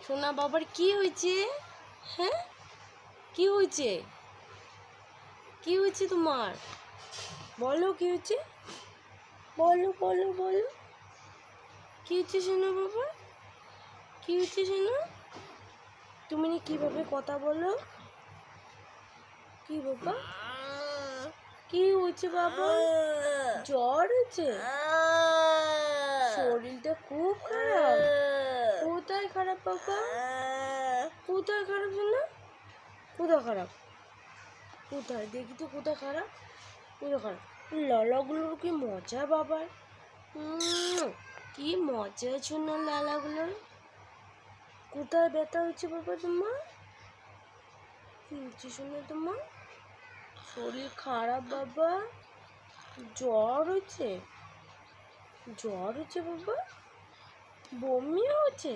সোনা বাবার কি হয়েছে? হ্যাঁ, কি হয়েছে? কি হয়েছে তোমার? বলো কি হয়েছে? বলো বলো বলো, কি হয়েছে সোনা বাবা? কি হয়েছে সোনা? তুমি কিভাবে কথা বলো? কি বাবা, কি হয়েছে বাবা? জ্বর হয়েছে? শরীরটা খুব খারাপ। কোথায় খারাপ বাবা? কোথায় খারাপ সোনা? কোথায় খারাপ? কোথায় দেখি তো, কোথায় খারাপ? কোথায় খারাপ? লালাগুলোর কি মজা বাবার। কি মজা শোনা লালাগুলোর। কোথায় ব্যথা হচ্ছে বাবা তোমার? কি হচ্ছে শোনা তোমার? শরীর খারাপ বাবা? জ্বর হচ্ছে? জ্বর হচ্ছে বাবা? বমিও হচ্ছে?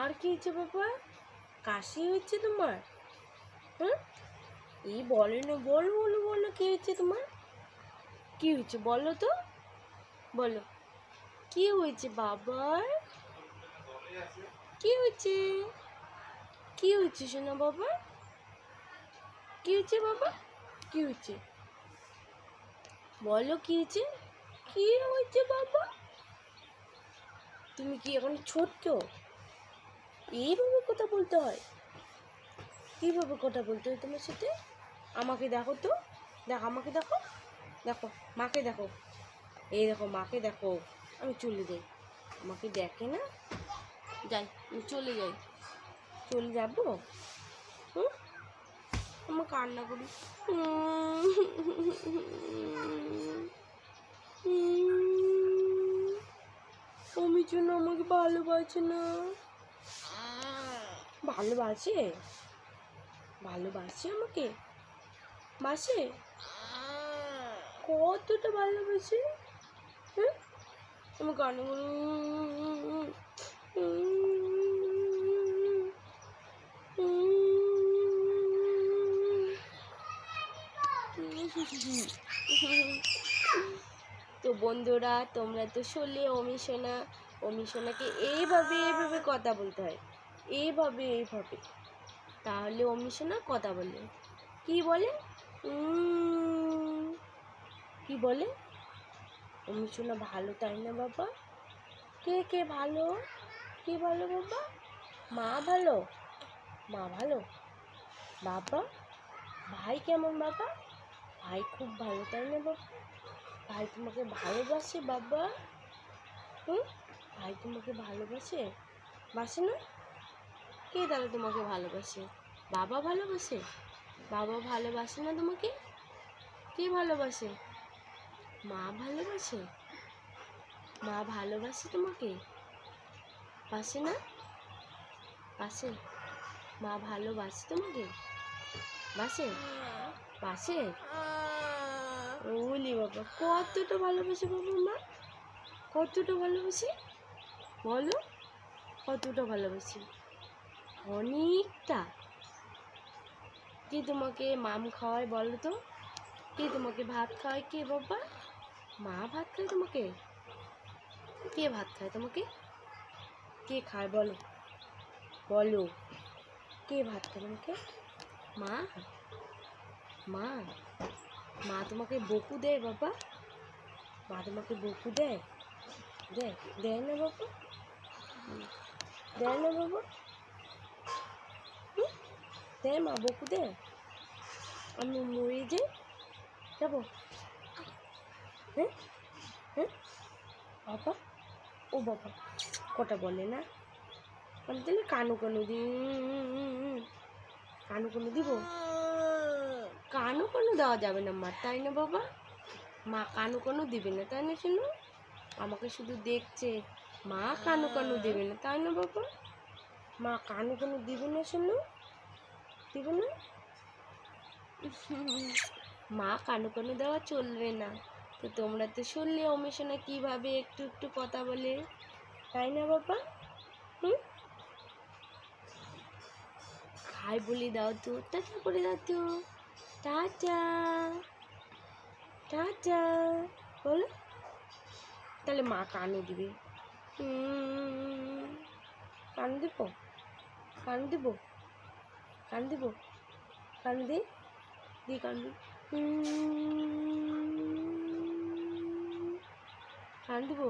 আর কি হচ্ছে বাবা? কাশি হচ্ছে তোমার? এই বলে না, বলো বলো বলো, কি হচ্ছে তোমার? কি হয়েছে বলো তো, বলো কি হয়েছে বাবার? কি হয়েছে? কি হয়েছে শোনা বাবা? কি হয়েছে বাবা? কি হয়েছে বলো, কি হয়েছে? কি হয়েছে বাবা? তুমি কি এখন ছোট্ট? এইভাবে কথা বলতে হয়? কিভাবে কথা বলতে হয় তোমার সাথে? আমাকে দেখো তো, দেখো আমাকে দেখো, দেখো মাকে দেখো, এই দেখো মাকে দেখো। আমি চলে যাই, আমাকে দেখে না, যাই আমি চলে যাই, চলে যাবো। আমার কান্না করি। আমি জন্য আমাকে ভালোবাসে না। ভালোবাসে? ভালোবাসে আমাকে? বাসে? কতটা ভালোবাসে? আমার কান্না করি। তো বন্ধুরা, তোমরা তো শুনলে অমি সোনাকে এইভাবে কথা বলতে হয়, এইভাবে। তাহলে অমি সোনা কথা বলে। কি বলে? কি বলে? অমি সোনা ভালো, তাই না বাবা? কে কে ভালো? কে ভালো বাবা? মা ভালো? মা ভালো? বাবা? ভাই কেমন বাবা? ভাই খুব ভালো, তাই না বাবা? ভাই তোমাকে ভালোবাসে বাবা? ভাই তোমাকে ভালোবাসে? বাসে না? কে তাহলে তোমাকে ভালোবাসে? বাবা ভালোবাসে? বাবা ভালোবাসে না তোমাকে? কে ভালোবাসে? মা ভালোবাসে? মা ভালোবাসে তোমাকে? বাসে না? বাসে? মা ভালোবাসে তোমাকে? বাসে? বাসে? ওলি বাবা, কতটা ভালোবাসে বাবা মা? কতটা ভালোবাসে বলো? কতটা ভালোবাসি? অনেকটা। কে তোমাকে মাম খাওয়ায় বলো তো? কে তোমাকে ভাত খাওয়ায়? কে বাবা? মা ভাত খায় তোমাকে? কে ভাত খায় তোমাকে? কে খায় বলো? বলো, কে ভাত খায় তোমাকে? মা? মা? মা তোমাকে বকু দেয় বাবা? মা তোমাকে বকু দেয়? দেয়? দেয় না বাবা? দেয় না বাবা? দেয় মা বকু দেয়? আমি মরে যাই, যাবো? হ্যাঁ হ্যাঁ বাবা, ও বাবা কটা বলে না? আমি তাহলে কানু দিব? কানু দেওয়া যাবে না মা, তাই না বাবা? মা কানু দিবে না, তাই না শুনো? আমাকে শুধু দেখছে, মা কানু দিবে না, তাই না বাবা? মা কানু দিবে না শুনো? দিবে না? মা কানু দেওয়া চলবে না। তো তোমরা তো শুনলে অমি সোনা কীভাবে একটু কথা বলে, তাই না বাবা? হাই বলে দাও তো, টাটা করে দাও তো, টাটা টাটা বলো, তাহলে মা কানু দিবে। কান দিব, কান দিব, কান দিব, কান দি দি কান দি, কান দিব,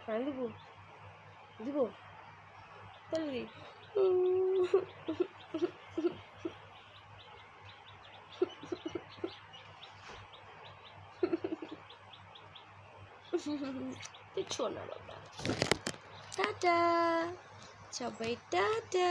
কান দিব, দিব তাহলে দি। কিচ্ছু না বাবা। টাটা সবাই, টাটা।